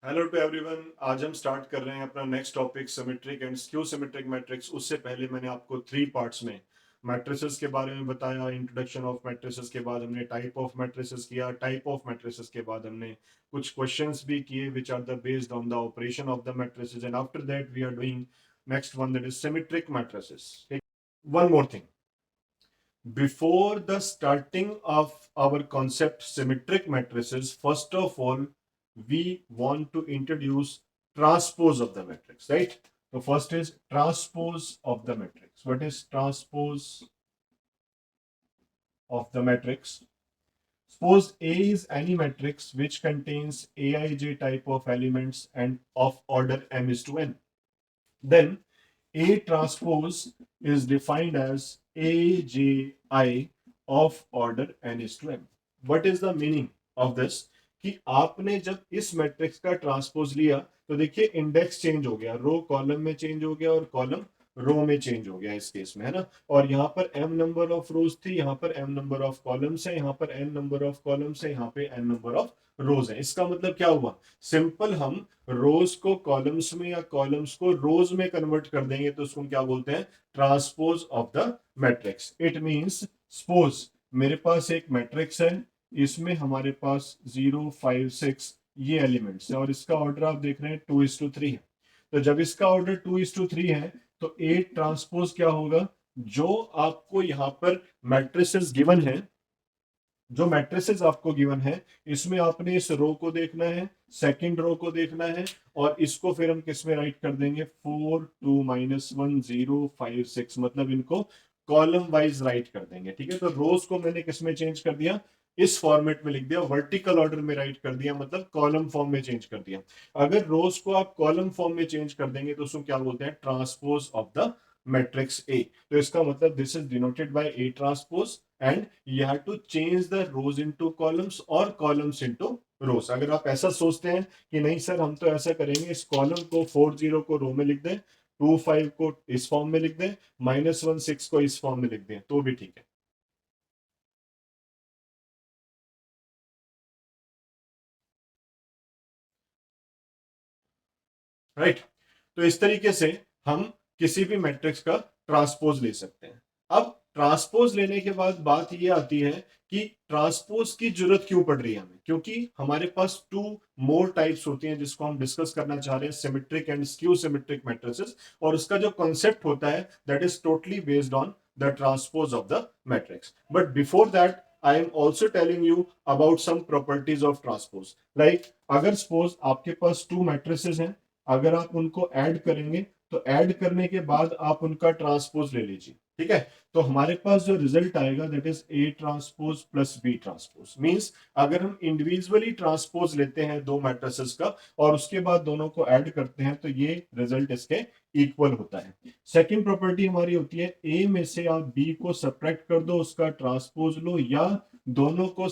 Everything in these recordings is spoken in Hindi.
Hello to everyone. आज हम स्टार्ट कर रहे हैं अपना next topic symmetric and skew symmetric matrix. उससे पहले मैंने आपको 3 पार्ट्स में मैट्रिसेस के बारे में बताया। इंट्रोडक्शन ऑफ मैट्रिसेस के बाद हमने टाइप ऑफ मैट्रिसेस किया। टाइप ऑफ मैट्रिसेस के बाद हमने कुछ क्वेश्चंस भी किए which are the based on the operation of the matrices, and after that we are doing next one, that is symmetric matrices. One more thing, before the starting of our concept symmetric matrices, first of all we want to introduce transpose of the matrix, right? So first is transpose of the matrix. What is transpose of the matrix? Suppose A is any matrix which contains aij type of elements and of order m is to n. Then A transpose is defined as AJI of order n is to m. What is the meaning of this? कि आपने जब इस मैट्रिक्स का ट्रांसपोज लिया तो देखिए इंडेक्स चेंज हो गया, रो कॉलम में चेंज हो गया और कॉलम रो में चेंज हो गया इस केस में, है ना। और यहाँ पर m नंबर ऑफ रोज थी, यहाँ पर m नंबर ऑफ कॉलम्स है, यहाँ पर n नंबर ऑफ कॉलम्स है, यहाँ पे n नंबर ऑफ रोज है। इसका मतलब क्या हुआ? सिंपल हम रोज को कॉलम्स में या कॉलम्स को रोज में कन्वर्ट कर देंगे तो उसको क्या बोलते हैं? Transpose of the matrix. It means suppose मेरे पास एक मैट्रिक्स है, इसमें हमारे पास 0 5 6 ये एलिमेंट्स है और इसका ऑर्डर आप देख रहे हैं 2:3 है। तो जब इसका ऑर्डर 2:3 है तो ए ट्रांसपोज क्या होगा? जो आपको यहां पर मैट्रिसेस गिवन है, जो मैट्रिसेस आपको गिवन है, इसमें आपने इस रो को देखना है, सेकंड रो को देखना है, और इसको फिर हम किस में राइट कर देंगे? 4 2 -1 0 5 6, मतलब इनको कॉलम वाइज राइट कर देंगे। ठीक है, तो रोज को मैंने किस में चेंज कर दिया? इस फॉर्मेट में लिख दिया, वर्टिकल ऑर्डर में राइट कर दिया, मतलब कॉलम फॉर्म में चेंज कर दिया। अगर रोज को आप कॉलम फॉर्म में चेंज कर देंगे तो उसको क्या बोलते हैं? Transpose of the matrix A. तो इसका मतलब this is denoted by A transpose, and you have to change the rows into columns और कॉलम्स इनटू रोज। अगर आप ऐसा सोचते हैं कि नहीं सर हम तो ऐसा करेंगे, इस कॉलम को 40 को रो में लिख दें, 25 को इस फॉर्म में लिख दें, -1 6 को इस फॉर्म में लिख दें, तो भी ठीक है। राइट? तो इस तरीके से हम किसी भी मैट्रिक्स का ट्रांसपोज ले सकते हैं। अब ट्रांसपोज लेने के बाद बात ये आती है कि ट्रांसपोज की जरूरत क्यों पड़ रही है हमें? क्योंकि हमारे पास 2 मोर टाइप्स होती हैं जिसको हम डिस्कस करना चाह रहे हैं, symmetric and skew symmetric matrices, और उसका जो कॉन्सेप्ट होता है that is totally based on the transpose of the matrix. But before that I am also telling you about some properties of transpose. Like अगर सपोज आपके पास 2 मैट्रिसेस हैं, अगर आप उनको ऐड करेंगे तो ऐड करने के बाद आप उनका ट्रांसपोज ले लीजिए। ठीक है, तो हमारे पास जो रिजल्ट आएगा that is A transpose plus B transpose. Means अगर हम इंडिविजुअली ट्रांसपोज लेते हैं 2 मैट्रिसेस का और उसके बाद दोनों को ऐड करते हैं तो ये रिजल्ट इसके इक्वल होता है। सेकंड प्रॉपर्टी हमारी होती है ए में से आप बी को सब्ट्रैक्ट कर दो, उसका ट्रांसपोज लो, या दोनों को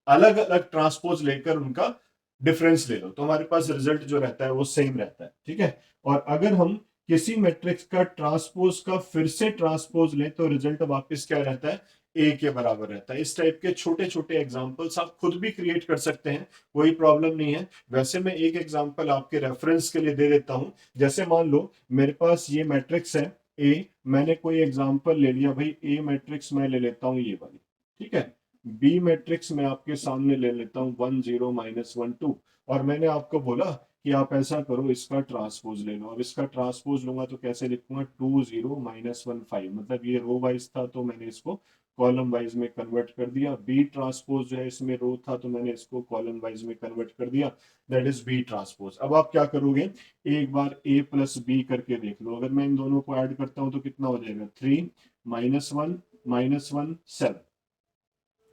अलग अलग ट्रांसपोज लेकर उनका डिफरेंस ले लो, तो हमारे पास रिजल्ट जो रहता है वो सेम रहता है। ठीक है, और अगर हम किसी मैट्रिक्स का ट्रांसपोज का फिर से ट्रांसपोज लें तो रिजल्ट वापस क्या रहता है? ए के बराबर रहता है। इस टाइप के छोटे छोटे एग्जांपल्स आप खुद भी क्रिएट कर सकते हैं, कोई प्रॉब्लम नहीं है। वैसे मैं एक एग्जांपल आपके रेफरेंस के लिए दे देता हूं। जैसे मान लो मेरे पास ये मैट्रिक्स है ए, मैंने कोई एग्जांपल ले लिया, भाई ए मैट्रिक्स मैं ले लेता हूं ये वाली। ठीक है, बी मैट्रिक्स मैं आपके सामने ले लेता हूं 1 0 -1 2, और मैंने आपको बोला कि आप ऐसा करो इसका ट्रांसपोज ले लो। अब इसका ट्रांसपोज लूंगा तो कैसे लिखूंगा? 2 0 -1 5, मतलब ये रो वाइज था तो मैंने इसको कॉलम वाइज में कन्वर्ट कर दिया। बी ट्रांसपोज जो है इसमें रो था तो मैंने इसको कॉलम वाइज में कन्वर्ट कर दिया, दैट इज बी ट्रांसपोज। अब आप क्या करोगे? एक बार ए प्लस बी करके देख लो। अगर मैं इन दोनों को ऐड करता हूं तो कितना हो जाएगा? 3 -1 -1 7।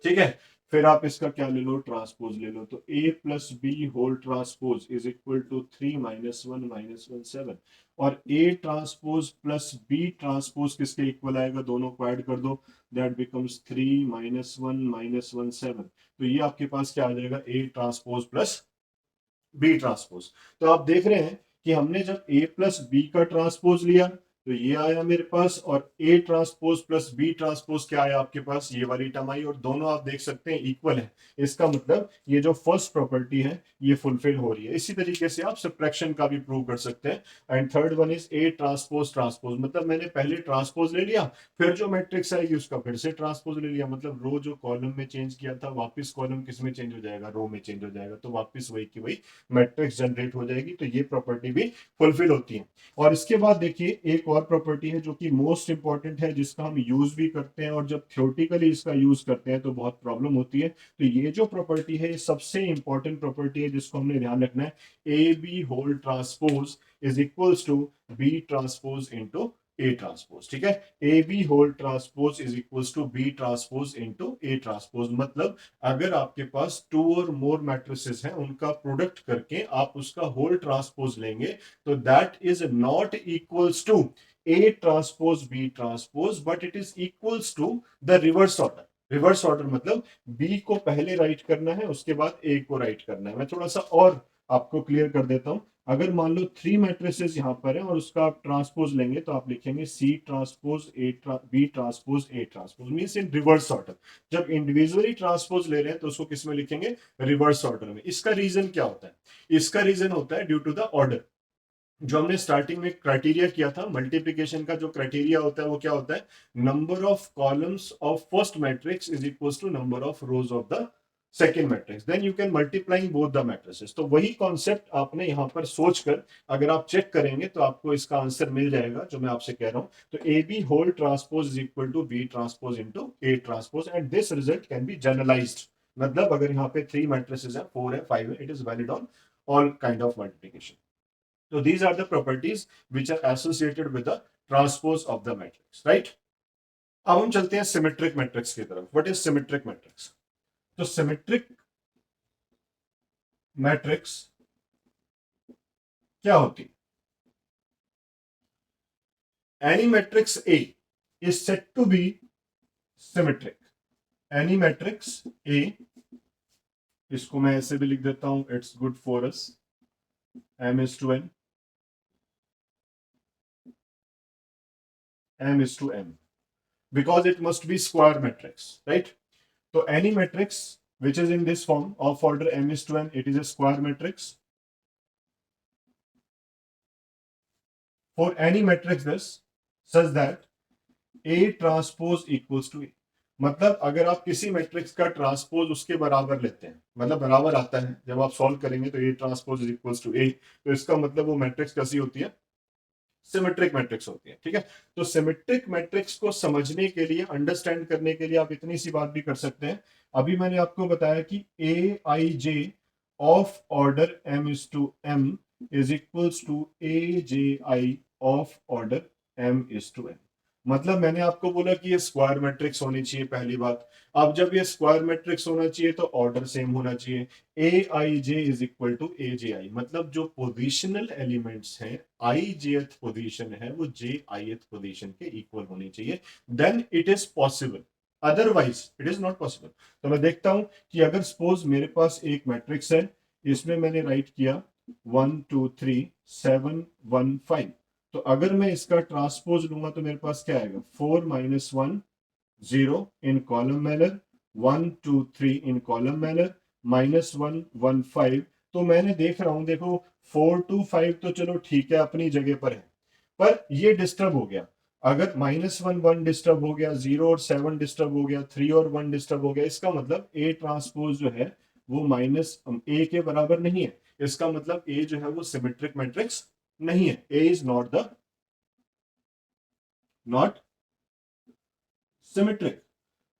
ठीक है, फिर आप इसका क्या ले लो? ट्रांसपोज ले लो। तो a plus B whole transpose is equal to 3 -1 -1 7, और a transpose plus b transpose किसके इक्वल आएगा? दोनों को ऐड कर दो, दैट बिकम्स 3 -1 -1 7। तो ये आपके पास क्या आ जाएगा? a transpose plus b transpose. तो आप देख रहे हैं कि हमने जब a प्लस बी का ट्रांसपोज लिया तो ये आया मेरे पास, और A transpose plus B transpose क्या आया आपके पास, ये वाली टर्म आई, और दोनों आप देख सकते हैं इक्वल है। इसका मतलब ये जो फर्स्ट प्रॉपर्टी है ये फुलफिल हो रही है। इसी तरीके से आप सब्ट्रैक्शन का भी प्रूव कर सकते हैं। And third one is A transpose transpose, मतलब मैंने पहले ट्रांसपोज ले लिया, फिर जो मैट्रिक्स आएगी उसका फिर से ट्रांसपोज ले लिया, मतलब रो जो कॉलम में चेंज किया था वापस कॉलम किस में चेंज हो जाएगा, रो में चेंज हो जाएगा, तो वापस वही की वही मैट्रिक्स जनरेट हो जाएगी। तो ये प्रॉपर्टी भी फुलफिल होती है। और इसके बाद देखिए एक और प्रॉपर्टी है जो कि मोस्ट इंपॉर्टेंट है, जिसका हम यूज भी करते हैं, और जब थ्योरेटिकली इसका यूज करते हैं तो बहुत प्रॉब्लम होती है। तो ये जो प्रॉपर्टी है ये सबसे इंपॉर्टेंट प्रॉपर्टी है जिसको हमने ध्यान रखना है। A B whole transpose is equals to B transpose into A transpose, ठीक है। A B whole transpose is equals to B transpose into A transpose, मतलब अगर आपके पास टू और मोर मैट्रिसेस हैं उनका प्रोडक्ट करके आप उसका होल ट्रांसपोज लेंगे, तो that is not equals to A transpose B transpose, but it is equals to the reverse order. Reverse order मतलब बी को पहले राइट करना है, उसके बाद ए को राइट करना है। मैं थोड़ा सा और आपको क्लियर कर देता हूं। अगर मान लो थ्री मैट्रिसेस यहां पर है और उसका आप ट्रांसपोज लेंगे, तो आप लिखेंगे C transpose B transpose A transpose, means in reverse order. जब इंडिविजुअली ट्रांसपोज ले रहे हैं तो उसको किस में लिखेंगे, रिवर्स ऑर्डर में। इसका रीजन क्या होता है, इसका रीजन होता है ड्यू टू द ऑर्डर। जो हमने स्टार्टिंग में क्राइटेरिया किया था मल्टीप्लिकेशन का, जो क्राइटेरिया होता है वो क्या होता है, number of columns of first matrix is equals to number of rows of the second matrix, then you can multiplying both the matrices. तो वही कॉन्सेप्ट आपने यहां पर सोचकर अगर आप चेक करेंगे तो आपको इसका आंसर मिल जाएगा जो मैं आपसे कह रहा हूं। तो A B whole transpose is equal to B transpose into A transpose, and this result can be generalized. मतलब अगर यहाँ पे थ्री मैट्रिसेस है, फोर है, फाइव है, it is valid on all kind of multiplication. So these are the properties which are associated with the transpose of the matrix, right? अब हम चलते हैं सिमेट्रिक मैट्रिक्स की तरफ। What is symmetric matrix? तो सिमेट्रिक मैट्रिक्स क्या होती है? Any matrix A is said to be symmetric. Any matrix A, इसको मैं ऐसे भी लिख देता हूं, it's good for us, M is to N, M is to M, because it must be square matrix, right? So any matrix which is in this form of order M is to N, it is a square matrix. For any matrix this such that A transpose equals to A, मतलब अगर आप किसी मैट्रिक्स का ट्रांसपोज उसके बराबर लेते हैं, मतलब बराबर आता है, जब आप सॉल्व करेंगे तो A transpose is equals to A, तो इसका मतलब वो मैट्रिक्स कैसी होती है, सिमेट्रिक मैट्रिक्स होती है, ठीक है। तो सिमेट्रिक मैट्रिक्स को समझने के लिए, अंडरस्टैंड करने के लिए आप इतनी सी बात भी कर सकते हैं। अभी मैंने आपको बताया कि A I J of order m is to m is equals to A J I of order m is to n। मतलब मैंने आपको बोला कि ये स्क्वायर मैट्रिक्स होनी चाहिए, पहली बात। अब जब ये स्क्वायर मैट्रिक्स होना चाहिए तो ऑर्डर सेम होना चाहिए। ए I J is equal to A J आई, मतलब जो पोजिशनल एलिमेंट्स हैं, आई जेथ पोजिशन है वो जे आई पोजिशन के इक्वल होनी चाहिए, then it is possible, otherwise it is not possible. तो मैं देखता हूं कि अगर सपोज मेरे पास एक मैट्रिक्स है, इसमें मैंने राइट किया 1 2 3 7 1 5, तो अगर मैं इसका ट्रांसपोज लूंगा तो मेरे पास क्या आएगा, 4 माइनस 1 0 इन कॉलम मैनर, 1 2 3 इन कॉलम मैनर, माइनस 1 1 5। तो मैंने देख रहा हूं, देखो 4 2 5 तो चलो ठीक है अपनी जगह पर है, पर ये डिस्टर्ब हो गया। अगर माइनस 1 1 डिस्टर्ब हो गया, 0 और 7 डिस्टर्ब हो गया, 3 और 1 डिस्टर्ब हो गया, इसका मतलब ए ट्रांसपोज जो है वो माइनस ए के बराबर नहीं है। इसका मतलब ए जो है वो सिमेट्रिक मैट्रिक्स नहीं है। A is not symmetric.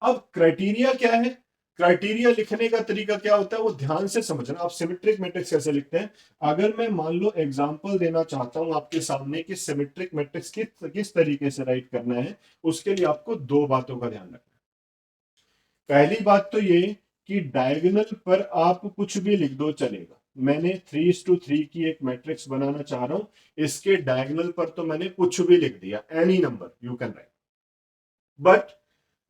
अब क्राइटेरिया क्या है, क्राइटेरिया लिखने का तरीका क्या होता है वो ध्यान से समझना। आप सिमेट्रिक मैट्रिक्स कैसे लिखते हैं, अगर मैं मान लो एग्जांपल देना चाहता हूं आपके सामने कि सिमेट्रिक मैट्रिक्स किस तरीके से राइट करना है, उसके लिए आपको दो बातों का ध्यान रखना है। पहली बात तो ये कि डायगोनल पर आप कुछ भी लिख दो चलेगा। मैंने 3:3 की एक मैट्रिक्स बनाना चाह रहा हूं, इसके डायगोनल पर तो मैंने कुछ भी लिख दिया, any number you can write, but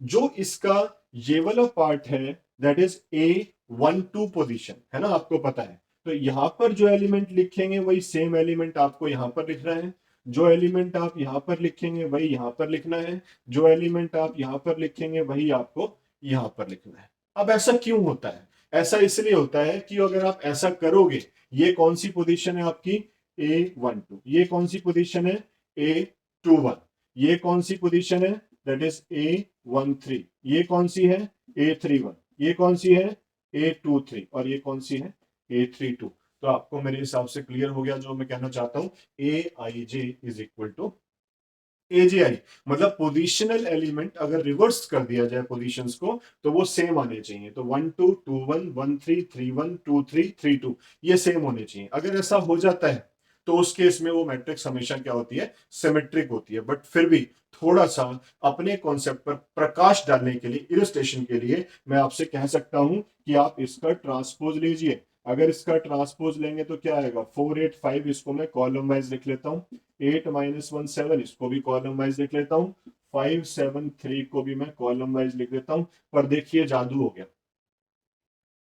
जो इसका ये वाला पार्ट है दैट इज A12 पोजीशन है ना, आपको पता है। तो यहां पर जो एलिमेंट लिखेंगे वही सेम एलिमेंट आपको यहां पर लिख रहे हैं। जो एलिमेंट आप यहाँ पर लिखेंगे वही यहाँ पर लिखना है, जो एलिमेंट आप यहाँ पर लिखेंगे वही आपको यहाँ पर लिखना है। अब ऐसा क्यों होता है? ऐसा इसलिए होता है कि अगर आप ऐसा करोगे, ये कौन सी पोजीशन है आपकी, A12, ये कौन सी पोजीशन है, A21, ये कौन सी पोजीशन है, दैट इज A13, ये कौन सी है, A31, ये कौन सी है, A23, और ये कौन सी है, A32। तो आपको मेरे हिसाब से क्लियर हो गया जो मैं कहना चाहता हूं, AIJ is equal to AGI। मतलब पोजिशनल एलिमेंट अगर रिवर्स कर दिया जाए पोजीशंस को तो वो सेम आने चाहिए। तो 1221 1331 2332 ये सेम होने चाहिए। अगर ऐसा हो जाता है तो उस केस में वो मैट्रिक्स हमेशा क्या होती है, सिमेट्रिक होती है। बट फिर भी थोड़ा सा अपने कॉन्सेप्ट पर प्रकाश डालने के लिए, इलस्ट्रेशन के लिए, मैं आपसे कह सकता हूं कि आप इसका ट्रांसपोज लीजिए। अगर इसका ट्रांसपोज लेंगे तो क्या आएगा, 485, इसको मैं कॉलम वाइज लिख लेता हूं, 8-1 7 इसको भी कॉलम वाइज लिख लेता हूं, 5-7-3 को भी मैं कॉलम वाइज लिख देता हूं। पर देखिए जादू हो गया,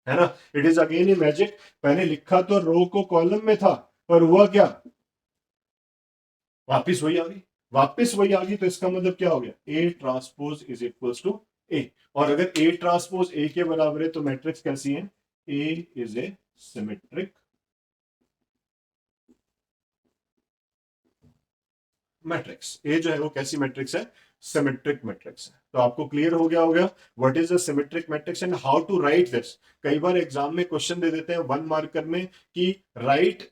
है ना, it is again a magic. पहले लिखा तो रो को कॉलम में था, पर हुआ क्या, वापिस वही आ गई, वापिस वही आ गई। तो इसका मतलब क्या हो गया, A transpose is equals to A. और अगर ए ट्रांसपोज ए के बराबर है तो मैट्रिक्स कैसी है, A is A symmetric matrix. ए जो है वो कैसी मैट्रिक्स है, सिमेट्रिक मैट्रिक्स है। तो आपको क्लियर हो गया होगा what is a symmetric matrix and how to write this. कई बार एग्जाम में क्वेश्चन दे देते हैं 1 मार्कर में कि राइट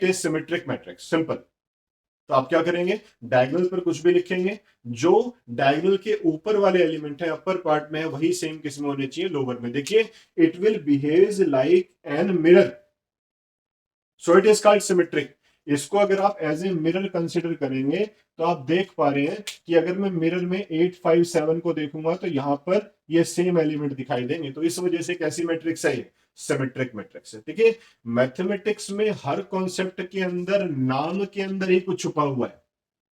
ए सिमेट्रिक मैट्रिक्स, सिंपल। तो आप क्या करेंगे, डायगोनल पर कुछ भी लिखेंगे, जो डायगोनल के ऊपर वाले एलिमेंट है अपर पार्ट में है वही सेम किस में होने चाहिए, लोअर में। देखिए it will behave like an mirror, so it is called symmetric. इसको अगर आप एज ए मिरर कंसिडर करेंगे तो आप देख पा रहे हैं कि अगर मैं मिरर में 857 को देखूंगा तो यहां पर ये सेम एलिमेंट दिखाई देंगे। तो इस वजह से कैसी मैट्रिक्स है, ये सिमेट्रिक मैट्रिक्स है। देखिए मैथमेटिक्स में हर कॉन्सेप्ट के अंदर नाम के अंदर ही कुछ छुपा हुआ है,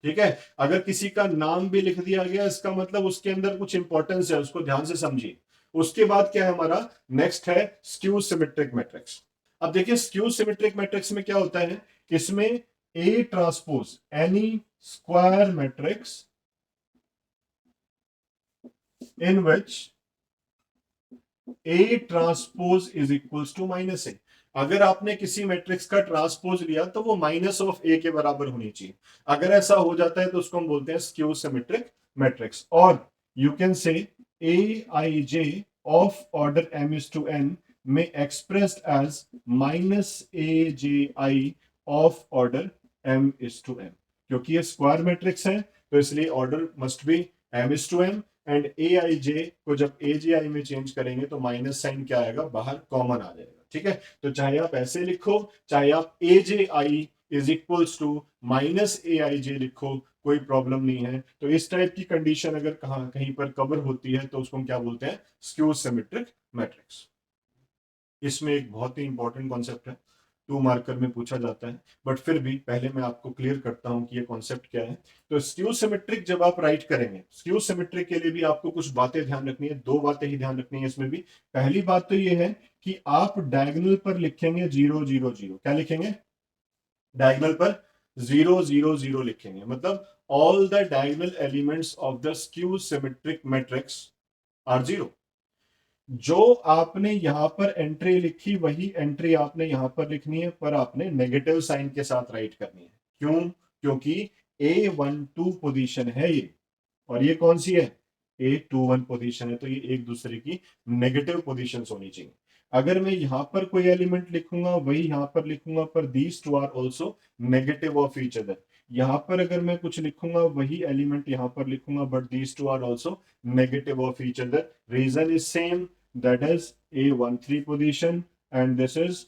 ठीक है। अगर किसी का नाम भी लिख दिया गया इसका मतलब उसके अंदर कुछ इंपॉर्टेंस है, उसको ध्यान से समझिए। उसके बाद क्या है हमारा, नेक्स्ट है स्क्यू सिमेट्रिक मैट्रिक्स। अब देखिए स्क्यू सिमेट्रिक मैट्रिक्स में क्या होता है, इसमें A transpose any square matrix in which A transpose is equals to -a। अगर आपने किसी मैट्रिक्स का ट्रांसपोज लिया तो वो -a के बराबर होनी चाहिए। अगर ऐसा हो जाता है तो उसको हम बोलते हैं स्क्यू सिमेट्रिक मैट्रिक्स। और you can say AIJ of order m/n में expressed as -AJI of order m/n। क्योंकि ये स्क्वायर मैट्रिक्स है तो इसलिए order must be m/n, and AIJ को जब AGI में चेंज करेंगे तो माइनस साइन क्या आएगा, बाहर कॉमन आ जाएगा, ठीक है। तो चाहे आप ऐसे लिखो, चाहे आप AJI is equals to -AIJ लिखो, कोई प्रॉब्लम नहीं है। तो इस टाइप की कंडीशन अगर कहीं पर कवर होती है तो उसको हम क्या बोलते हैं, स्क्यू सिमेट्रिक मैट्रिक्स। इसमें एक बहुत ही इंपॉर्टेंट कॉन्सेप्ट है, 2 मार्कर में पूछा जाता है, बट फिर भी पहले मैं आपको क्लियर करता हूं कि ये कॉन्सेप्ट क्या है। तो स्क्यू सिमेट्रिक जब आप राइट करेंगे, स्क्यू सिमेट्रिक के लिए भी आपको कुछ बातें ध्यान रखनी है, 2 बातें ही ध्यान रखनी है इसमें भी। पहली बात तो ये है कि आप डायगोनल पर लिखेंगे 0 0 0। क्या लिखेंगे, डायगोनल पर 0 0 0 लिखेंगे। मतलब all the diagonal elements of the skew symmetric matrix are 0। जो आपने यहां पर एंट्री लिखी वही एंट्री आपने यहां पर लिखनी है, पर आपने नेगेटिव साइन के साथ राइट करनी है। क्यों, क्योंकि A12 पोजीशन है ये, और ये कौन सी है, A21 पोजीशन है। तो ये एक दूसरे की नेगेटिव पोजीशंस होनी चाहिए। अगर मैं यहां पर कोई एलिमेंट लिखूंगा वही यहां पर लिखूंगा, पर these two are also negative of each other. यहां पर अगर मैं कुछ लिखूंगा वही एलिमेंट यहां पर लिखूंगा, but these two are also negative of each other. Reason is same, that is A13 position and this is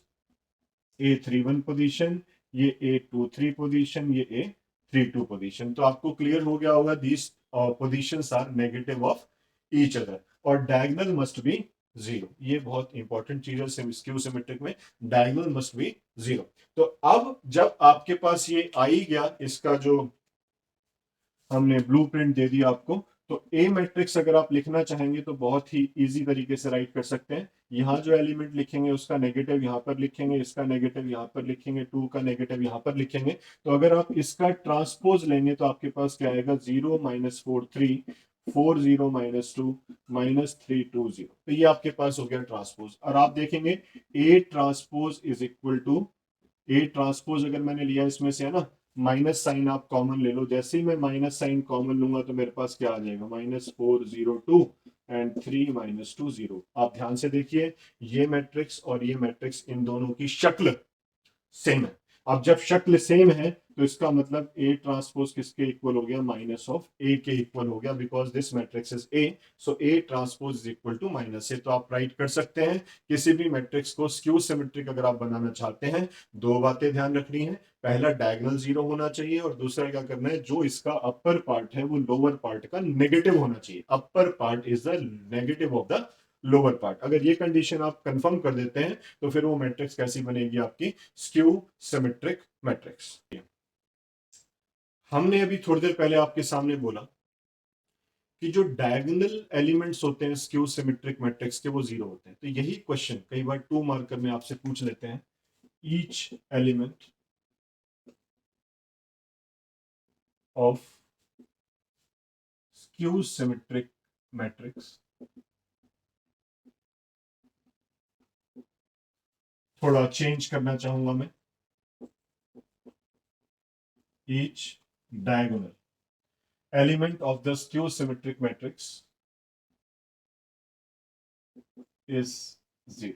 A31 position, ये A23 position, ये A32 position। तो आपको क्लियर हो गया होगा, these positions are negative of each other और diagonal must be 0। ये बहुत इंपॉर्टेंट चीज है स्क्यू सिमेट्रिक में, diagonal must be 0। तो अब जब आपके पास ये आ ही गया, इसका जो हमने ब्लूप्रिंट दे दिया आपको, तो ए मैट्रिक्स अगर आप लिखना चाहेंगे तो बहुत ही इजी तरीके से राइट कर सकते हैं। यहाँ जो एलिमेंट लिखेंगे उसका नेगेटिव यहाँ पर लिखेंगे, इसका नेगेटिव यहाँ पर लिखेंगे, 2 का नेगेटिव यहाँ पर लिखेंगे। तो अगर आप इसका ट्रांसपोज लेंगे तो आपके पास क्या आएगा, 0 -4 3 4 0 -2 -3 2 0। तो ये आपके पास हो गया ट्रांसपोज। और आप देखेंगे A transpose is equal to, A transpose अगर मैंने लिया इसमें से है ना, माइनस साइन आप कॉमन ले लो। जैसे ही मैं माइनस साइन कॉमन लूंगा तो मेरे पास क्या आ जाएगा, -4 0 2 एंड 3 -2 0। आप ध्यान से देखिए, ये मैट्रिक्स और ये मैट्रिक्स, इन दोनों की शक्ल सेम है। अब जब शक्ल सेम है तो इसका मतलब ए ट्रांसपोज किसके इक्वल हो गया, माइनस ऑफ ए के इक्वल हो गया, because this matrix is A, so A transpose is equal to minus A. तो आप राइट कर सकते हैं किसी भी मैट्रिक्स को स्क्यू सिमेट्रिक अगर आप बनाना चाहते हैं, दो बातें ध्यान रखनी है। पहला, डायगोनल 0 होना चाहिए, और दूसरा क्या करना है, जो इसका अपर पार्ट है वो लोअर पार्ट का नेगेटिव होना चाहिए। Upper part is the negative of the lower part. अगर ये कंडीशन आप कंफर्म कर देते हैं तो फिर वो मैट्रिक्स कैसी बनेगी, आपकी स्क्यू सिमेट्रिक मैट्रिक्स। हमने अभी थोड़ी देर पहले आपके सामने बोला कि जो डायगोनल एलिमेंट्स होते हैं स्क्यू सिमेट्रिक मैट्रिक्स के, वो 0 होते हैं। तो यही क्वेश्चन कई बार 2 मार्कर में आपसे पूछ लेते हैं, each element of skew symmetric matrix, थोड़ा चेंज करना चाहूंगा मैं, each diagonal element of the skew symmetric matrix is 0।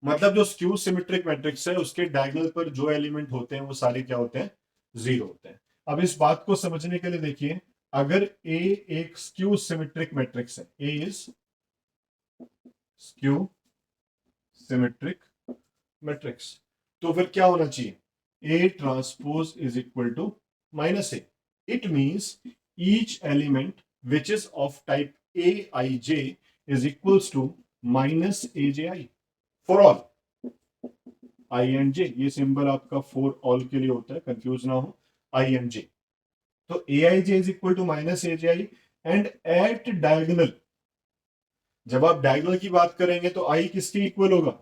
मतलब जो स्क्यू सिमेट्रिक मैट्रिक्स है उसके डायगोनल पर जो एलिमेंट होते हैं वो सारे क्या होते हैं, 0 होते हैं। अब इस बात को समझने के लिए देखिए, अगर ए एक स्क्यू सिमेट्रिक मैट्रिक्स है, A is skew symmetric matrix, तो फिर क्या होना चाहिए, A transpose is equal to minus A. It means each element which is of type A I J is equals to minus A J I for all I and J. ये सिंबल आपका फॉर ऑल के लिए होता है, कंफ्यूज ना हो, आई एंड जे। तो A I J is equal to minus A J I, and at diagonal, जब आप डायगोनल की बात करेंगे तो आई किसके इक्वल होगा,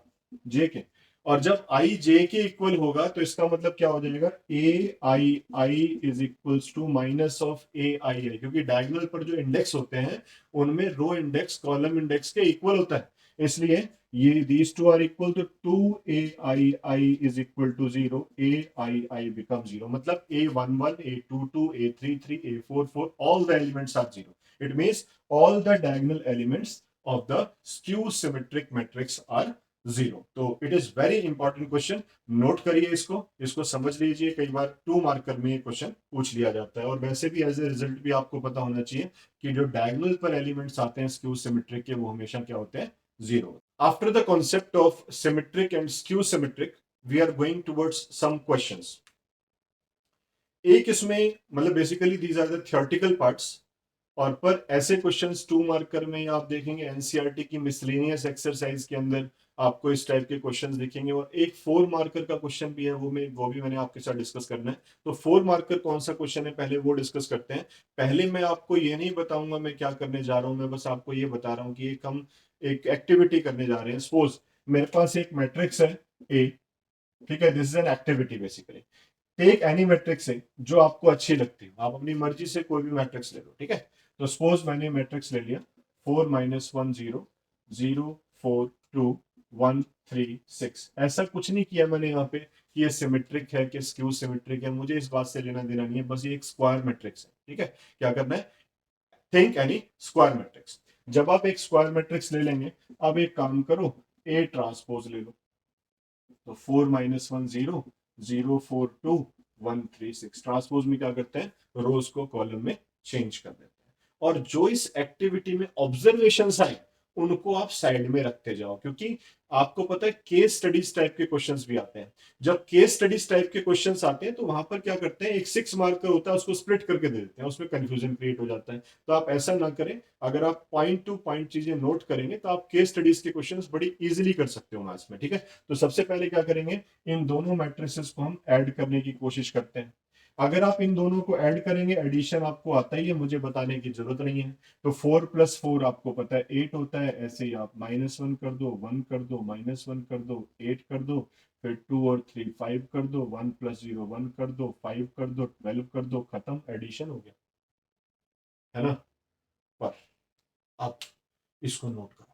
जे के। और जब आई जे के इक्वल होगा तो इसका मतलब क्या हो जाएगा, A I I is equals to minus of A I I, क्योंकि डायगोनल पर जो इंडेक्स होते हैं उनमें रो इंडेक्स कॉलम इंडेक्स के इक्वल होता है। इसलिए ये these two are equal to 2ai is equal to 0, ai become 0। मतलब a11 a22 a33 a44 all the elements are 0। it means all the diagonal elements of the skew symmetric matrix are 0। तो it is very important question, note करिए इसको, इसको समझ लीजिए। कई बार 2 मार्कर में ये क्वेश्चन पूछ लिया जाता है। और वैसे भी एज ए रिजल्ट भी आपको पता होना चाहिए कि जो डायगोनल पर एलिमेंट्स आते हैं स्क्यू सिमेट्रिक के, वो हमेशा क्या होते हैं, 0। After the concept of symmetric and skew symmetric, we are going towards some questions. एक इसमें मतलब basically these are the theoretical parts, और पर ऐसे क्वेश्चंस 2 मार्कर में आप देखेंगे एनसीईआरटी की मिसलेनियस एक्सरसाइज के अंदर आपको इस टाइप के क्वेश्चंस दिखेंगे। और एक 4 मार्कर का क्वेश्चन भी है, वो भी मैंने आपके साथ डिस्कस करना है। तो 4 मार्कर कौन सा क्वेश्चन है, पहले वो डिस्कस करते हैं। पहले मैं आपको ये नहीं बताऊंगा मैं क्या करने जा रहा हूं, मैं बस आपको ये बता रहा हूं कि एक हम एक एक्टिविटी करने जा रहे हैं। सपोज मेरे पास एक मैट्रिक्स है ए, ठीक है, this is an activity basically. Take any matrix है जो आपको अच्छी लगती हो, आप अपनी मर्जी से कोई भी मैट्रिक्स ले लो, ठीक है। तो सपोज मैंने मैट्रिक्स ले लिया 4 -1 0 0 4 2 1 3 6। ऐसा कुछ नहीं किया मैंने यहाँ पे कि ये सिमेट्रिक है कि स्क्यू सिमेट्रिक है, मुझे इस बात से लेना देना नहीं है, बस ये एक स्क्वायर मैट्रिक्स है, ठीक है। क्या करना है, थिंक एनी स्क्वायर मैट्रिक्स। जब आप एक स्क्वायर मैट्रिक्स ले लेंगे, अब एक काम करो, ए ट्रांसपोज ले लो। तो 4 -1 0 0 4 2 1 3 6, ट्रांसपोज में क्या करते हैं, रोज को कॉलम में चेंज कर देते हैं। और जो इस एक्टिविटी में ऑब्जर्वेशंस आए उनको आप साइड में रखते जाओ, क्योंकि आपको पता है केस स्टडीज टाइप के क्वेश्चंस भी आते हैं। जब केस स्टडीज टाइप के क्वेश्चंस आते हैं तो वहां पर क्या करते हैं, एक 6 मार्कर होता है उसको स्प्लिट करके दे देते हैं, उसमें कंफ्यूजन क्रिएट हो जाता है। तो आप ऐसा ना करें, अगर आप पॉइंट टू पॉइंट चीजें नोट करेंगे तो आप केस स्टडीज के क्वेश्चंस बड़ी इजीली कर सकते हो मैथ्स में, ठीक है। तो सबसे पहले क्या करेंगे, इन दोनों मैट्रिसेस को हम ऐड करने की कोशिश करते हैं। अगर आप इन दोनों को ऐड करेंगे, एडिशन आपको आता ही है, मुझे बताने की जरूरत नहीं है। तो 4 + 4 आपको पता है 8 होता है। ऐसे ही आप -1 कर दो, 1 कर दो, -1 कर दो, 8 कर दो, फिर 2 और 3 5 कर दो, 1 + 0 1 कर दो, 5 कर दो, 12 कर दो, खत्म, एडिशन हो गया, है ना। पर अब इसको नोट करो।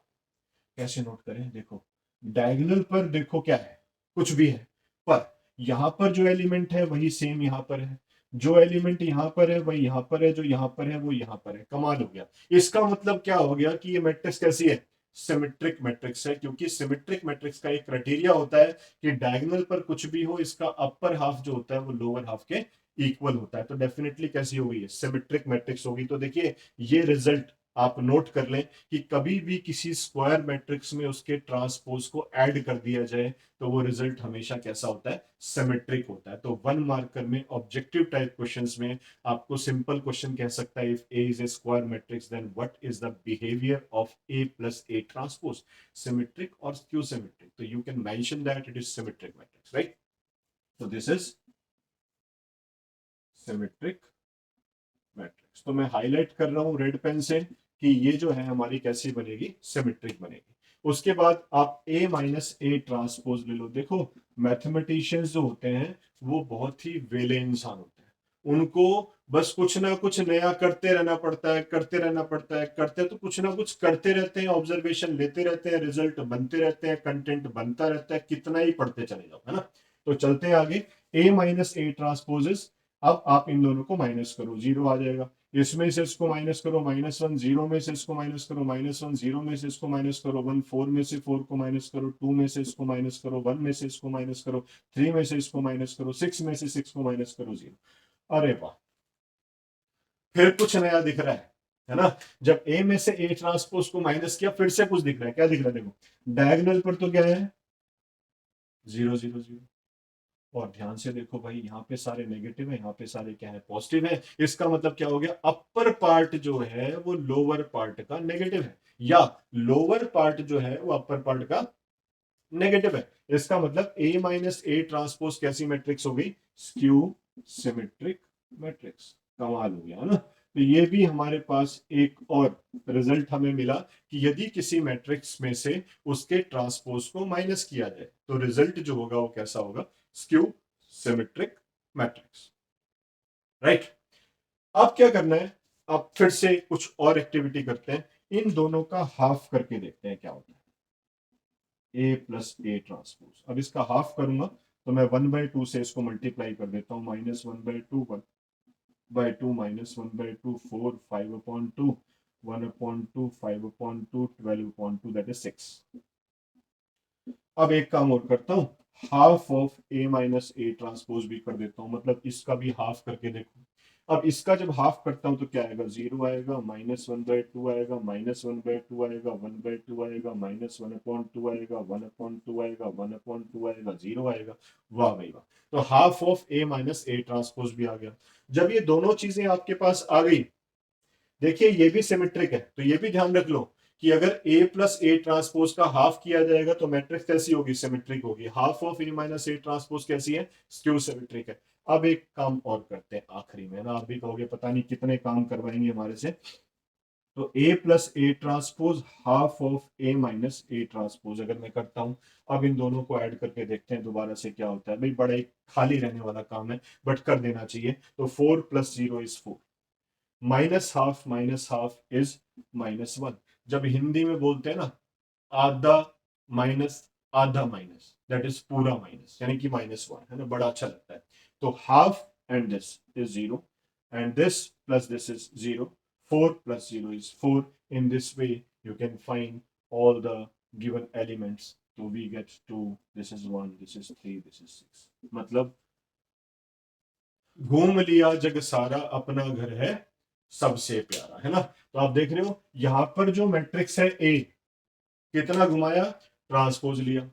कैसे नोट करें? देखो, डायगोनल पर देखो क्या है, कुछ भी है, पर यहां पर जो एलिमेंट है वही सेम यहां पर है, जो एलिमेंट यहां पर है वही यहां पर है, जो यहां पर है वो यहां पर है। कमाल हो गया। इसका मतलब क्या हो गया कि ये मैट्रिक्स कैसी है? सिमेट्रिक मैट्रिक्स है। क्योंकि सिमेट्रिक मैट्रिक्स का एक क्राइटेरिया होता है कि डायगोनल पर कुछ भी हो, इसका अपर हाफ जो होता है वो लोअर हाफ के इक्वल होता है। तो डेफिनेटली कैसी होगी? सिमेट्रिक मैट्रिक्स होगी। तो देखिए, ये रिजल्ट आप नोट कर लें कि कभी भी किसी स्क्वायर मैट्रिक्स में उसके ट्रांसपोज को ऐड कर दिया जाए तो वो रिजल्ट हमेशा कैसा होता है? सिमेट्रिक होता है। तो 1 मार्कर में ऑब्जेक्टिव टाइप क्वेश्चंस में आपको सिंपल क्वेश्चन कह सकता है, if A is a square matrix then what is the behaviour of A plus A transpose, symmetric और स्क्यू सिमेट्रिक? तो you can mention that it is symmetric matrix, right. तो दिस इज सिमेट्रिक मैट्रिक्स। तो मैं हाईलाइट कर रहा हूं रेड पेन से कि ये जो है हमारी कैसी बनेगी? सिमेट्रिक बनेगी। उसके बाद आप A - A ट्रांसपोज ले लो। देखो, मैथमेटिशियंस जो होते हैं वो बहुत ही वेले इंसान होते हैं। उनको बस कुछ ना कुछ नया करते रहना पड़ता है, करते रहना पड़ता है, करते तो कुछ ना कुछ करते रहते हैं, ऑब्जर्वेशन लेते रहते हैं, रिजल्ट बनते रहते हैं, कंटेंट बनता रहता है, कितना ही पढ़ते चले जाओ, है ना। तो चलते हैं आगे। A - A ट्रांसपोजेस। अब आप इन दोनों को माइनस करो, 0 आ जाएगा। इसमें से इसको माइनस करो, -1, 0 में से इसको माइनस करो, -1, 0 में से इसको माइनस करो, 1, 4 में से 4 को माइनस करो, 2 में से इसको माइनस करो, 1 में से इसको माइनस करो, 3 में से इसको माइनस करो, 6 में से 6 को माइनस करो, 0। अरे वाह, फिर कुछ नया दिख रहा है ना। जब ए में से ए ट्रांसपोज को माइनस किया, फिर से कुछ दिख रहा है। क्या दिख रहा है? देखो, डायगोनल पर तो क्या है? 0 0 0। और ध्यान से देखो भाई, यहाँ पे सारे नेगेटिव है, यहाँ पे सारे क्या है? पॉजिटिव है। इसका मतलब क्या हो गया? अपर पार्ट जो है वो लोअर पार्ट का नेगेटिव है, या लोअर पार्ट जो है वो अपर पार्ट का नेगेटिव है। इसका मतलब A - A ट्रांसपोज कैसी मैट्रिक्स हो गई? Skew symmetric matrix. कमाल हो गया, है ना। तो ये भी हमारे पास एक और रिजल्ट हमें मिला कि यदि किसी मैट्रिक्स में से उसके ट्रांसपोज को माइनस किया जाए तो रिजल्ट जो होगा वो कैसा होगा? Skew symmetric matrix, right. अब क्या करना है? अब फिर से कुछ और एक्टिविटी करते हैं। इन दोनों का हाफ करके देखते हैं क्या होता है। A + A transpose. अब इसका हाफ करूंगा तो मैं 1/2 से इसको मल्टीप्लाई कर देता हूं। -1/2 1/2 -1/2 4 5/2 1/2 5/2 12/2 दैट इज 6। अब एक काम और करता हूं, half of A - A transpose भी कर देता हूं, मतलब इसका भी हाफ करके देखो। अब इसका जब हाफ करता हूं तो क्या आएगा? 0 आएगा, -1/2 आएगा, -1/2 आएगा, 1/2 आएगा, -1/2 आएगा, 1/2 आएगा, 1/2 आएगा, 0 आएगा। वाह भाई वाह। तो half of A - A transpose भी आ गया। जब ये दोनों चीजें आपके पास आ गई, देखिए ये भी सिमेट्रिक है, तो ये भी ध्यान रख लो कि अगर A + A ट्रांसपोज का हाफ किया जाएगा तो मैट्रिक्स कैसी होगी? सिमेट्रिक होगी। Half of A - A transpose कैसी है? स्क्यू सिमेट्रिक है। अब एक काम और करते हैं आखिरी में ना, आप भी कहोगे पता नहीं कितने काम करवाएंगे हमारे से। तो A + A transpose half of A - A transpose अगर मैं करता हूं, अब इन दोनों को ऐड करके देखते हैं दोबारा से क्या होता है। भाई बड़ा एक खाली रहने वाला काम है, बट कर देना चाहिए। तो 4 + 0 इज 4, -half इज -1। जब हिंदी में बोलते हैं ना, आधा माइनस आधा माइनस, दैट इज पूरा माइनस, यानी कि -1, है ना। बड़ा अच्छा लगता है। तो half and this is 0 and this plus this is 0। 4 + 0 is 4। In this way you can find all the given elements, so we get 2, this is 1, this is 3, this is 6। मतलब घूम लिया जग सारा, अपना घर है सबसे प्यारा, है ना। तो आप देख रहे हो यहां पर जो मैट्रिक्स है ए, कितना घुमाया? ट्रांसपोज लिया।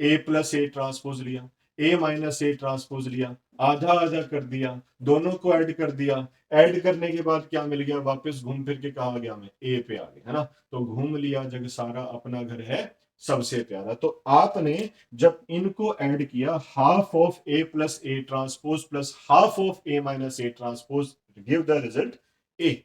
A + A ट्रांसपोज लिया, A - A ट्रांसपोज लिया, आधा आधा कर दिया, दोनों को ऐड कर दिया, ऐड करने के बाद क्या मिल गया, वापस घूम फिर के कहा गया, मैं ए पे आ गया, है ना। तो घूम लिया जग सारा, अपना घर है सबसे प्यारा। तो आपने जब इनको ऐड किया, half of A plus A transpose plus half of A minus A transpose give the result A.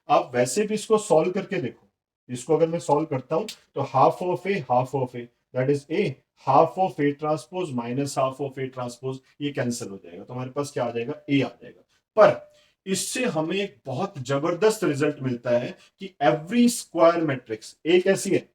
आप वैसे भी इसको सॉल्व करके देखो, इसको अगर मैं सॉल्व करता हूं तो half of A that is A, half of A transpose minus half of A transpose, ये कैंसिल हो जाएगा, तो हमारे पास क्या आ जाएगा, ए आ जाएगा। पर इससे हमें एक बहुत जबरदस्त रिजल्ट मिलता है कि एवरी स्क्वायर मैट्रिक्स, ए कैसी है,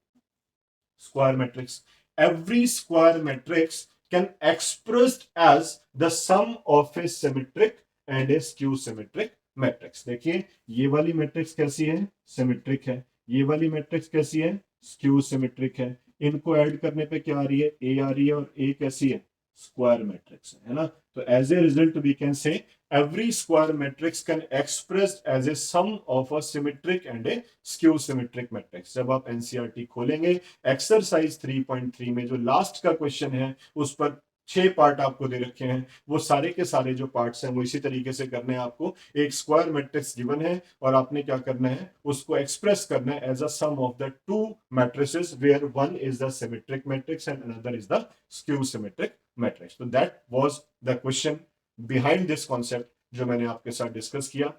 square matrix, every square matrix can expressed as the sum of a symmetric and a skew symmetric matrix। देखिए ये वाली मैट्रिक्स कैसी है, सिमेट्रिक है, ये वाली मैट्रिक्स कैसी है, स्क्यू सिमेट्रिक है। इनको ऐड करने पे क्या आ रही है, ए आ रही है, और ए कैसी है, स्क्वायर मैट्रिक्स है ना। तो as a result we can say every square matrix can expressed as a sum of a symmetric and a skew symmetric matrix। जब आप एनसीईआरटी खोलेंगे, एक्सरसाइज 3.3 में जो लास्ट का क्वेश्चन है उस पर 6 पार्ट आपको दे रखे हैं, वो सारे के सारे जो पार्ट्स हैं वो इसी तरीके से करने हैं आपको। एक स्क्वायर मैट्रिक्स गिवन है और आपने क्या करना है, उसको एक्सप्रेस करना है as a sum of the two matrices where one is the symmetric matrix and another is the skew symmetric matrix. तो that was the question behind this concept जो मैंने आपके साथ डिस्कस किया।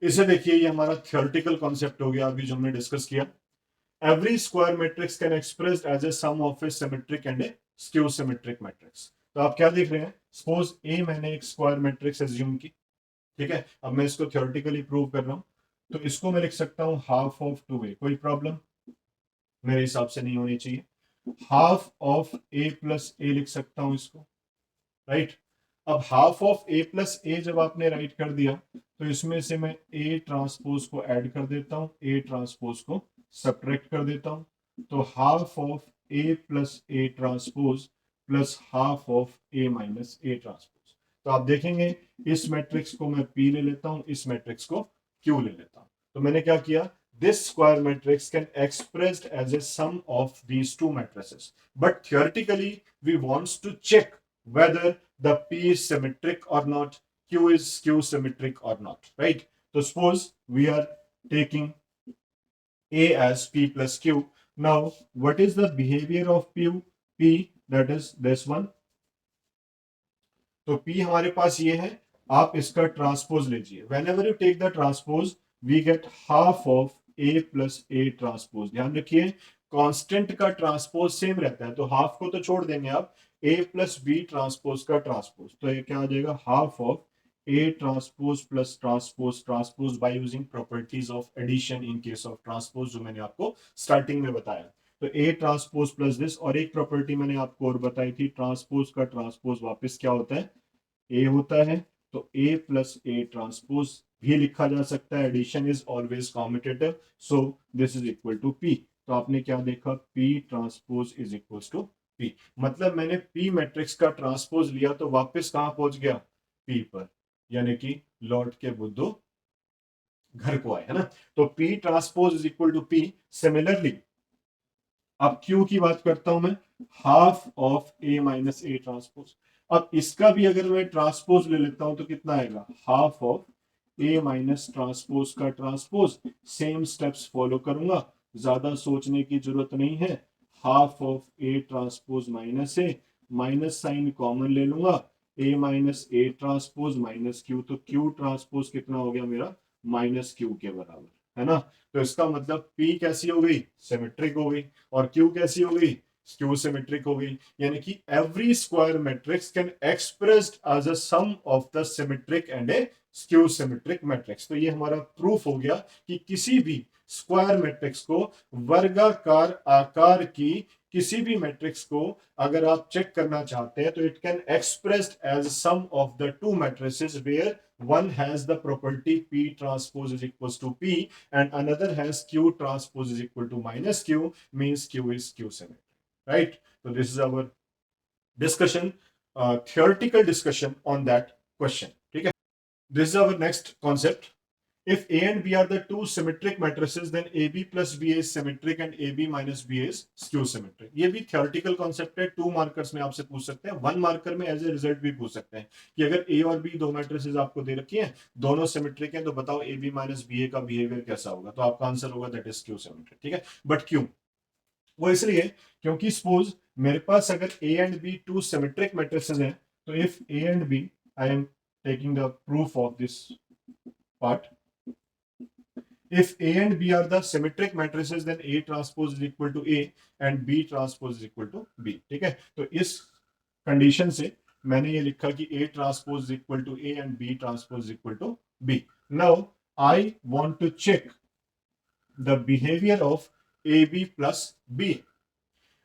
इसे देखिए, ये हमारा थियोरेटिकल कॉन्सेप्ट हो गया अभी जो हमने डिस्कस किया। Every square matrix can expressed as a sum of a symmetric and a skew symmetric matrix। तो आप क्या देख रहे हैं, सपोज ए मैंने एक स्क्वायर मैट्रिक्स एज्यूम की, ठीक है, अब मैं इसको थियोरेटिकली प्रूव कर रहा हूं, तो इसको मैं लिख सकता हूं हाफ ऑफ 2a, कोई प्रॉब्लम मेरे हिसाब से नहीं होनी चाहिए। हाफ ऑफ ए प्लस ए लिख सकता हूं इसको, राइट। अब हाफ ऑफ ए प्लस ए जब आपने राइट कर दिया, तो इसमें से मैं ए ट्रांसपोज को ऐड कर देता हूं, ए ट्रांसपोज को सब्ट्रैक्ट कर देता हूं। तो half of A plus A transpose plus half of A minus A transpose. तो आप देखेंगे इस मैट्रिक्स को मैं पी ले लेता हूं, इस मैट्रिक्स को क्यू ले लेता हूं। तो मैंने क्या किया, this square matrix can expressed as a sum of these two matrices, but theoretically we wants to check whether the P is symmetric or not, Q is skew symmetric or not, right? So suppose we are taking A as P plus Q. Now, what is the behavior of P? That is this one. तो P हमारे पास ये है, आप इसका ट्रांसपोज लीजिए। Whenever you take the transpose, we get half of A plus A transpose. ध्यान रखिए कांस्टेंट का ट्रांसपोज सेम रहता है, तो हाफ को तो छोड़ देंगे आप, A प्लस B ट्रांसपोज का ट्रांसपोज, तो ये क्या आ जाएगा, half of A transpose plus transpose transpose by using properties of addition in case of transpose, जो मैंने आपको स्टार्टिंग में बताया। तो ए ट्रांसपोज प्लस दिस, और एक प्रॉपर्टी मैंने आपको और बताई थी, ट्रांसपोज का ट्रांसपोज वापस क्या होता है, ए होता है। तो ए प्लस ए ट्रांसपोज भी लिखा जा सकता है, addition is always commutative, so this is equal to P. तो आपने क्या देखा, P transpose is equal to P, मतलब मैंने पी मैट्रिक्स का ट्रांसपोज लिया तो वापस कहां पहुंच गया, पी पर, यानी कि लौट के बुद्धू घर को आए, है ना। तो P transpose is equal to P. Similarly अब क्यू की बात करता हूं मैं, half of A minus A transpose. अब इसका भी अगर मैं ट्रांसपोज ले लेता हूं तो कितना आएगा, half of A minus transpose का ट्रांसपोज। सेम स्टेप्स फॉलो करूंगा, ज्यादा सोचने की जरूरत नहीं है। Half of A transpose minus A, minus sign common ले लूंगा, A minus A transpose minus Q, तो क्यू ट्रांसपोज कितना हो गया मेरा, माइनस क्यू के बराबर, है ना। तो इसका मतलब P कैसी हो गई, सिमेट्रिक हो गई, और Q कैसी हो गई, स्क्यू सिमेट्रिक हो गई। यानी कि every square matrix can expressed as a sum of the symmetric and a skew symmetric matrix. तो ये हमारा प्रूफ हो गया कि किसी भी स्क्वायर मैट्रिक्स को, वर्गाकार आकार की किसी भी मैट्रिक्स को अगर आप चेक करना चाहते हैं, तो it can expressed as sum of the two matrices where one has the property P transpose is equals to P and another has Q transpose is equal to minus Q, means Q is Q symmetry, right? So this is our discussion, theoretical discussion on that question, ठीक है। This is our next concept, If A and B are the two symmetric matrices, then AB plus BA is symmetric and AB minus BA is skew symmetric. ये भी theoretical concept है, 2 मार्कर्स में आपसे पूछ सकते हैं, 1 मार्कर में एज ए रिजल्ट भी पूछ सकते हैं कि अगर A और B दो मैट्रिसेस आपको दे रखी हैं, दोनों सिमेट्रिक हैं, तो बताओ AB माइनस BA का बिहेवियर कैसा होगा, तो आपका आंसर होगा दैट इज स्क्यू सिमेट्रिक, ठीक है। बट क्यों? वो इसलिए क्योंकि सपोज मेरे पास अगर A and B two symmetric matrices हैं, तो if A and B, I am taking the proof of this part, if A and B are the symmetric matrices, then A transpose is equal to A and B transpose is equal to B, ठीक है। तो इस कंडीशन से मैंने ये लिखा कि A transpose is equal to A and B transpose is equal to B. Now I want to check the behavior of AB plus B.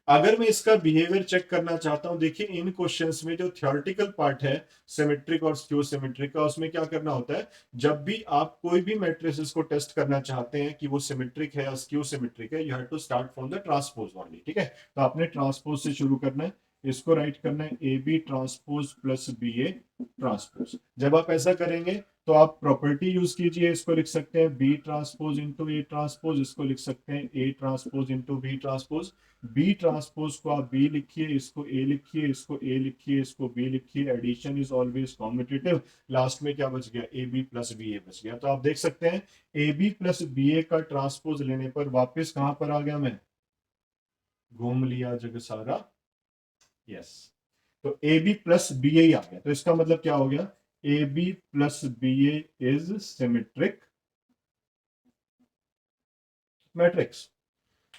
अगर मैं इसका बिहेवियर चेक करना चाहता हूं, देखिए इन क्वेश्चंस में जो थियोरेटिकल पार्ट है सिमेट्रिक और स्क्यू सिमेट्रिक का, उसमें क्या करना होता है, जब भी आप कोई भी मैट्रिसेस को टेस्ट करना चाहते हैं कि वो सिमेट्रिक है या स्क्यू सिमेट्रिक है, you have to start from the transpose only, ठीक है। तो आपने ट्रांसपोज से शुरू करना है, इसको राइट करना है A B transpose plus B A transpose. जब आप ऐसा करेंगे तो आप प्रॉपर्टी यूज कीजिए, इसको लिख सकते हैं B transpose into A transpose, इसको लिख सकते हैं A transpose into B transpose. B transpose को आप बी लिखिए, इसको ए लिखिए, इसको ए लिखिए, इसको बी लिखिए, addition is always competitive, last में क्या बच गया, A B plus B A बच गया। तो आप देख सकते हैं A B plus B A का ट्रांसपोज लेने पर वापस कहां पर आ गया मैं, घूम लिया जग सारा, यस। तो A B plus B A आ गया, तो इसका मतलब क्या हो गया, A B plus B A is symmetric matrix.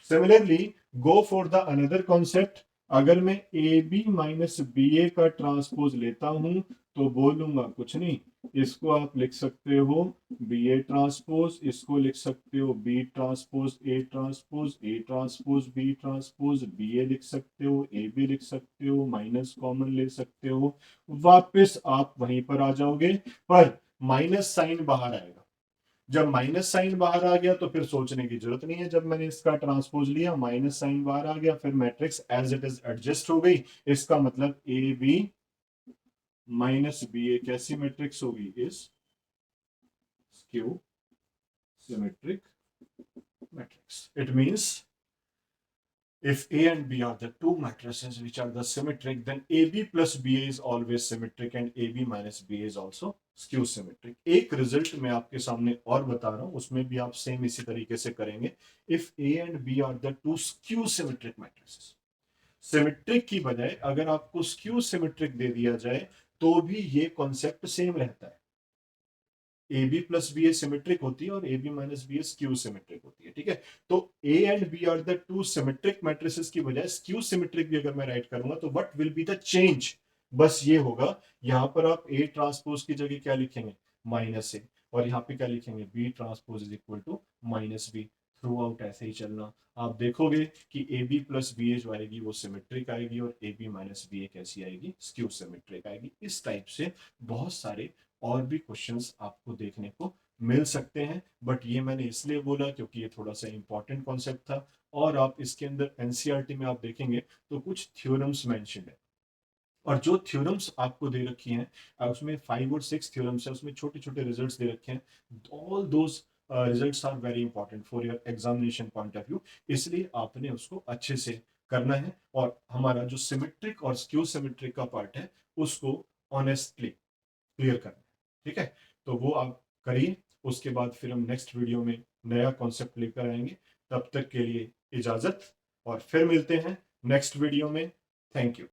Similarly go for the another concept, अगर मैं A B minus B A का ट्रांसपोज लेता हूं तो बोलूंगा कुछ नहीं, इसको आप लिख सकते हो बी ए ट्रांसपोज, इसको लिख सकते हो B transpose A transpose, A transpose B transpose, B A लिख सकते हो, ए बी लिख सकते हो, माइनस कॉमन ले सकते हो, वापस आप वहीं पर आ जाओगे, पर माइनस साइन बाहर आएगा। जब माइनस साइन बाहर आ गया तो फिर सोचने की जरूरत नहीं है, जब मैंने इसका ट्रांसपोज लिया माइनस साइन बाहर आ गया, फिर matrix as it is adjust हो गई। इसका मतलब A B minus B A कैसी मैट्रिक्स होगी, is skew symmetric matrix. It means if A and B are the two matrices which are the symmetric, then AB plus BA is always symmetric and AB minus BA is also skew symmetric. एक रिजल्ट मैं आपके सामने और बता रहा हूं, उसमें भी आप सेम इसी तरीके से करेंगे। If A and B are the two skew symmetric matrices, symmetric की बजाय अगर आपको स्क्यू सिमेट्रिक दे दिया जाए तो भी ये कॉन्सेप्ट सेम रहता है, A B plus B A symmetric होती है और A B minus B A skew symmetric होती है, ठीक है। तो A and B are the two symmetric matrices की बजाय स्क्यू सिमेट्रिक भी अगर मैं राइट करूंगा तो what will be the change, बस ये होगा, यहां पर आप ए ट्रांसपोज की जगह क्या लिखेंगे, माइनस ए, और यहाँ पे क्या लिखेंगे, B transpose is equal to minus B. Throughout ऐसे ही चलना, आप देखोगे कि A B plus B A जो आएगी वो सिमेट्रिक आएगी और A B minus B A कैसी आएगी, स्क्यू सिमेट्रिक आएगी। इस टाइप से बहुत सारे और भी क्वेश्चंस आपको देखने को मिल सकते हैं, बट ये मैंने इसलिए बोला क्योंकि ये थोड़ा सा इंपॉर्टेंट कॉन्सेप्ट था। और आप इसके अंदर एनसीईआरटी में आप देखेंगे तो कुछ थ्योरम्स मेंशन है, और जो थ्योरम्स आपको दे रखी हैं उसमें 5 और 6 थ्योरम्स है, उसमें छोटे छोटे रिजल्ट्स दे रखे हैं। All those results are very important for your examination point of view, इसलिए आपने उसको अच्छे से करना है, और हमारा जो सिमेट्रिक और स्क्यू सिमेट्रिक का पार्ट है उसको ऑनेस्टली क्लियर करना है, ठीक है। तो वो आप करिए, उसके बाद फिर हम नेक्स्ट वीडियो में नया कॉन्सेप्ट लेकर आएंगे। तब तक के लिए इजाजत, और फिर मिलते हैं नेक्स्ट वीडियो में। Thank you.